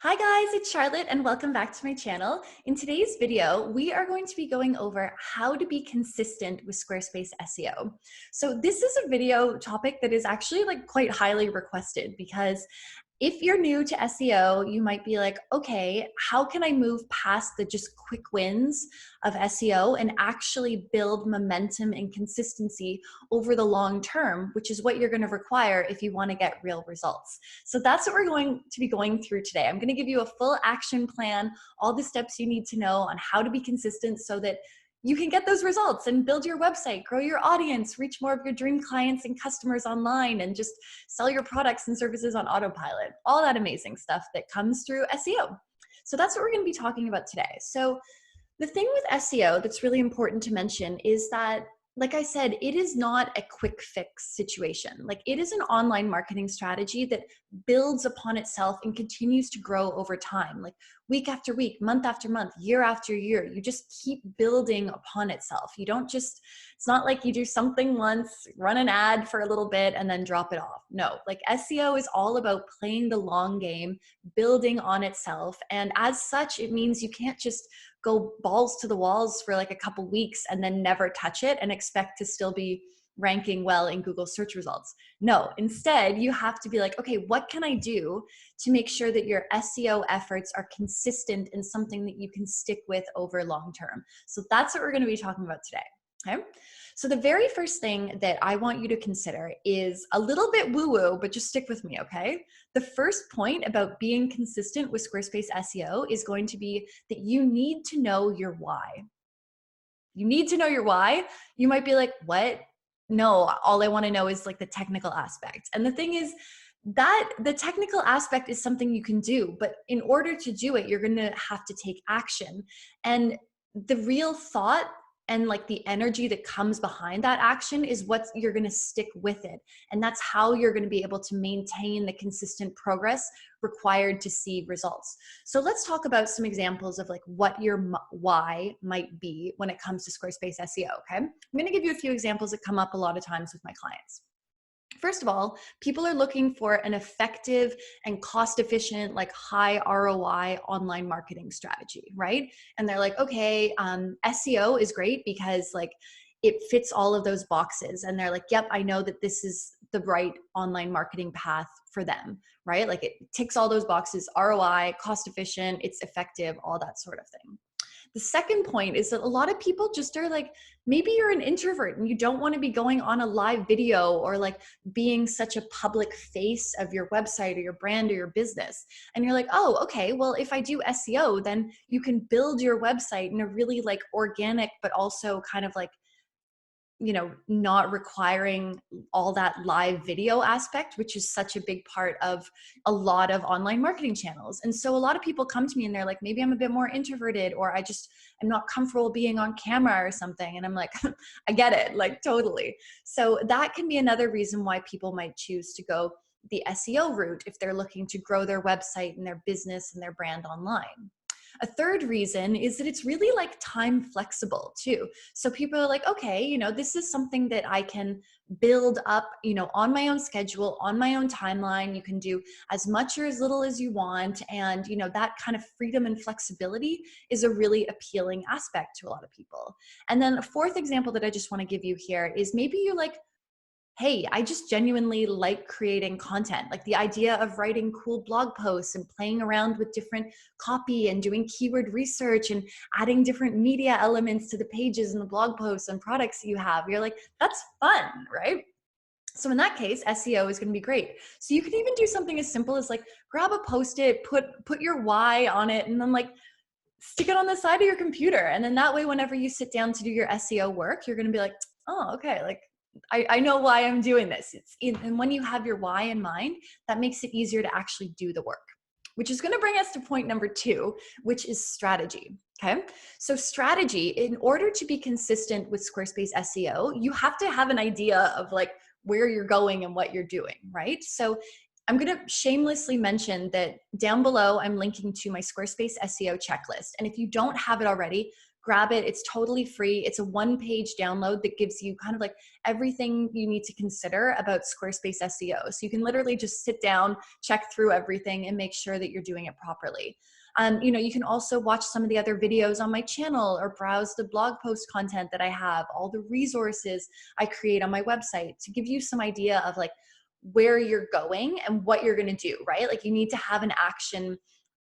Hi guys, it's Charlotte and welcome back to my channel. In today's video, we are going to be going over how to be consistent with Squarespace SEO. So this is a video topic that is actually quite highly requested because if you're new to SEO, you might be like, okay, how can I move past the just quick wins of SEO and actually build momentum and consistency over the long term, which is what you're going to require if you want to get real results. So that's what we're going to be going through today. I'm going to give you a full action plan, all the steps you need to know on how to be consistent so that you can get those results and build your website, grow your audience, reach more of your dream clients and customers online, and just sell your products and services on autopilot. All that amazing stuff that comes through SEO. So that's what we're going to be talking about today. So the thing with SEO that's really important to mention is that, like I said, it is not a quick fix situation. It is an online marketing strategy that builds upon itself and continues to grow over time. Week after week, month after month, year after year, you just keep building upon itself. You don't just, it's not like you do something once, run an ad for a little bit and then drop it off. No, SEO is all about playing the long game, building on itself. And as such, it means you can't just go balls to the walls for a couple weeks and then never touch it and expect to still be ranking well in Google search results. No, instead you have to be like, okay, what can I do to make sure that your SEO efforts are consistent and something that you can stick with over long term? So that's what we're going to be talking about today. Okay. So the very first thing that I want you to consider is a little bit woo-woo, but just stick with me, okay? The first point about being consistent with Squarespace SEO is going to be that you need to know your why. You need to know your why. You might be like, what? No, all I want to know is the technical aspect. And the thing is that the technical aspect is something you can do, but in order to do it, you're going to have to take action. And the real thought and the energy that comes behind that action is what you're going to stick with it. And that's how you're going to be able to maintain the consistent progress required to see results. So let's talk about some examples of what your why might be when it comes to Squarespace SEO. Okay. I'm going to give you a few examples that come up a lot of times with my clients. First of all, people are looking for an effective and cost-efficient, high ROI online marketing strategy, right? And they're like, okay, SEO is great because it fits all of those boxes. And they're like, yep, I know that this is the right online marketing path for them, right? It ticks all those boxes: ROI, cost-efficient, it's effective, all that sort of thing. The second point is that a lot of people just are maybe you're an introvert and you don't want to be going on a live video or being such a public face of your website or your brand or your business. And you're like, oh, okay, well, if I do SEO, then you can build your website in a really organic, but also kind of not requiring all that live video aspect, which is such a big part of a lot of online marketing channels. And so a lot of people come to me and they're like, maybe I'm a bit more introverted, or I'm not comfortable being on camera or something. And I'm like, I get it, totally. So that can be another reason why people might choose to go the SEO route if they're looking to grow their website and their business and their brand online. A third reason is that it's really time flexible too. So people are like, okay, this is something that I can build up, on my own schedule, on my own timeline. You can do as much or as little as you want. And, that kind of freedom and flexibility is a really appealing aspect to a lot of people. And then a fourth example that I just want to give you here is maybe you're like, hey, I just genuinely like creating content. The idea of writing cool blog posts and playing around with different copy and doing keyword research and adding different media elements to the pages and the blog posts and products that you have. You're like, that's fun, right? So in that case, SEO is going to be great. So you can even do something as simple as grab a Post-it, put your why on it, and then stick it on the side of your computer. And then that way, whenever you sit down to do your SEO work, you're going to be like, oh, okay, I know why I'm doing this. And when you have your why in mind, that makes it easier to actually do the work, which is going to bring us to point number 2, which is strategy. Okay. So strategy, in order to be consistent with Squarespace SEO, you have to have an idea of where you're going and what you're doing, right? So I'm going to shamelessly mention that down below, I'm linking to my Squarespace SEO checklist. And if you don't have it already, grab it. It's totally free. It's a one-page download that gives you kind of like everything you need to consider about Squarespace SEO. So you can literally just sit down, check through everything, and make sure that you're doing it properly. You can also watch some of the other videos on my channel or browse the blog post content that I have, all the resources I create on my website to give you some idea of like where you're going and what you're going to do, right? Like you need to have an action,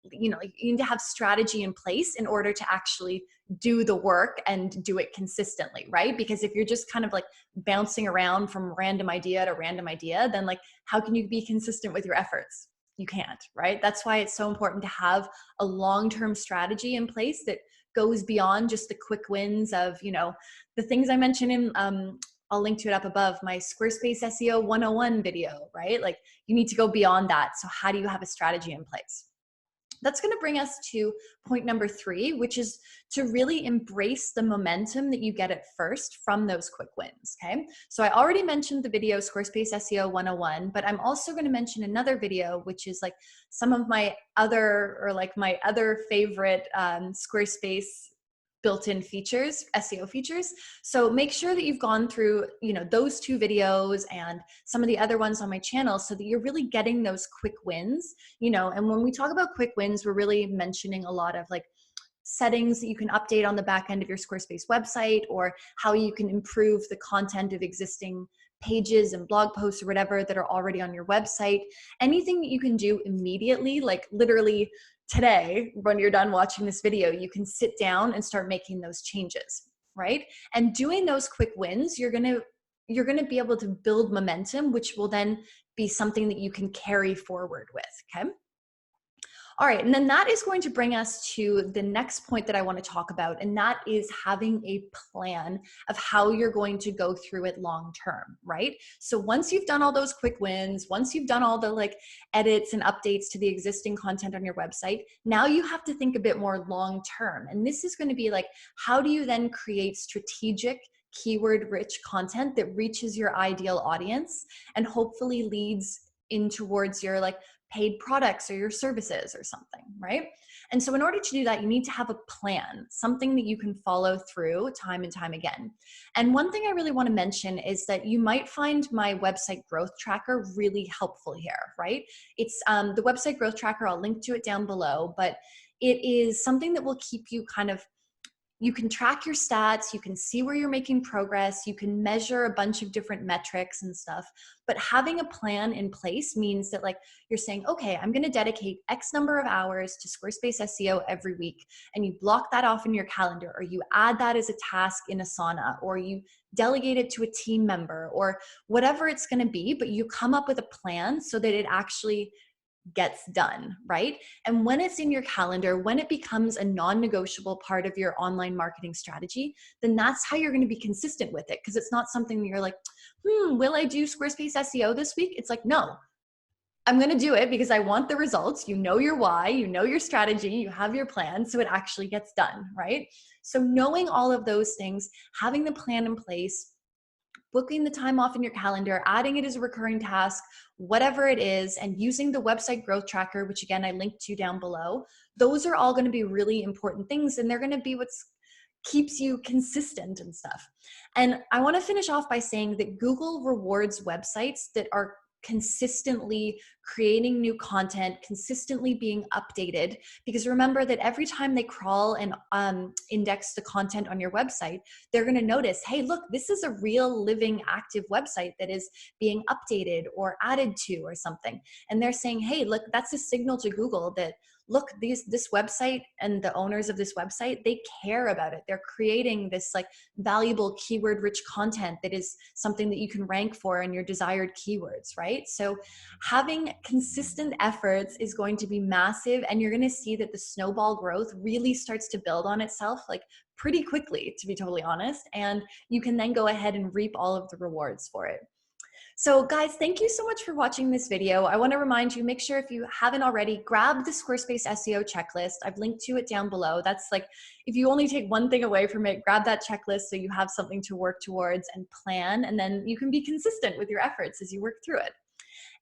like you need to have strategy in place in order to actually do the work and do it consistently, right? Because if you're just kind of like bouncing around from random idea to random idea, then like how can you be consistent with your efforts? You can't, right? That's why it's so important to have a long-term strategy in place that goes beyond just the quick wins of, the things I mentioned in, I'll link to it up above, my Squarespace SEO 101 video, right? Like you need to go beyond that. So how do you have a strategy in place? That's going to bring us to point number 3, which is to really embrace the momentum that you get at first from those quick wins, okay? So I already mentioned the video Squarespace SEO 101, but I'm also going to mention another video, which is like some of my other favorite Squarespace built-in features, SEO features. So make sure that you've gone through, those 2 videos and some of the other ones on my channel so that you're really getting those quick wins, and when we talk about quick wins, we're really mentioning a lot of like settings that you can update on the back end of your Squarespace website, or how you can improve the content of existing pages and blog posts or whatever that are already on your website. Anything that you can do immediately, like literally today, when you're done watching this video, you can sit down and start making those changes, right? And doing those quick wins, you're going to be able to build momentum, which will then be something that you can carry forward with, okay? All right, and then that is going to bring us to the next point that I want to talk about, and that is having a plan of how you're going to go through it long term, right? So once you've done all those quick wins, once you've done all the like edits and updates to the existing content on your website, now you have to think a bit more long term. And this is going to be like, how do you then create strategic, keyword-rich content that reaches your ideal audience and hopefully leads in towards your like paid products or your services or something, right? And so in order to do that, you need to have a plan, something that you can follow through time and time again. And one thing I really want to mention is that you might find my website growth tracker really helpful here, right? It's the website growth tracker, I'll link to it down below, but it is something that will keep you you can track your stats, you can see where you're making progress, you can measure a bunch of different metrics and stuff, but having a plan in place means that like you're saying, okay, I'm gonna dedicate X number of hours to Squarespace SEO every week, and you block that off in your calendar, or you add that as a task in Asana, or you delegate it to a team member, or whatever it's gonna be, but you come up with a plan so that it actually gets done, right? And when it's in your calendar, when it becomes a non-negotiable part of your online marketing strategy, then that's how you're going to be consistent with it. Because it's not something that you're like, will I do Squarespace SEO this week? It's like, no, I'm going to do it because I want the results. You know your why, you know your strategy, you have your plan, so it actually gets done, right? So knowing all of those things, having the plan in place, booking the time off in your calendar, adding it as a recurring task, whatever it is, and using the website growth tracker, which again, I linked to down below, those are all going to be really important things, and they're going to be what keeps you consistent and stuff. And I want to finish off by saying that Google rewards websites that are consistently creating new content, consistently being updated, because remember that every time they crawl and index the content on your website, they're going to notice, hey, look, this is a real living active website that is being updated or added to or something. And they're saying, hey, look, that's a signal to Google that, look, this website and the owners of this website, they care about it. They're creating this like valuable keyword rich content that is something that you can rank for in your desired keywords, right? So having consistent efforts is going to be massive, and you're going to see that the snowball growth really starts to build on itself like pretty quickly, to be totally honest, and you can then go ahead and reap all of the rewards for it. So guys, thank you so much for watching this video. I want to remind you, make sure if you haven't already, grab the Squarespace SEO checklist. I've linked to it down below. That's like, if you only take one thing away from it, grab that checklist so you have something to work towards and plan, and then you can be consistent with your efforts as you work through it.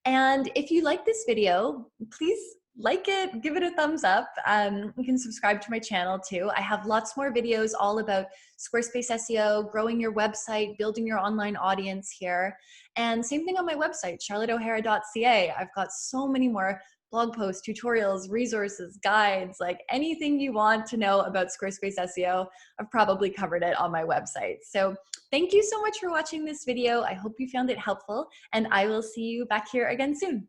And if you like this video, please like it, give it a thumbs up. You can subscribe to my channel too. I have lots more videos all about Squarespace SEO, growing your website, building your online audience here. And same thing on my website, charlotteohara.ca. I've got so many more blog posts, tutorials, resources, guides, like anything you want to know about Squarespace SEO, I've probably covered it on my website. So thank you so much for watching this video. I hope you found it helpful, and I will see you back here again soon.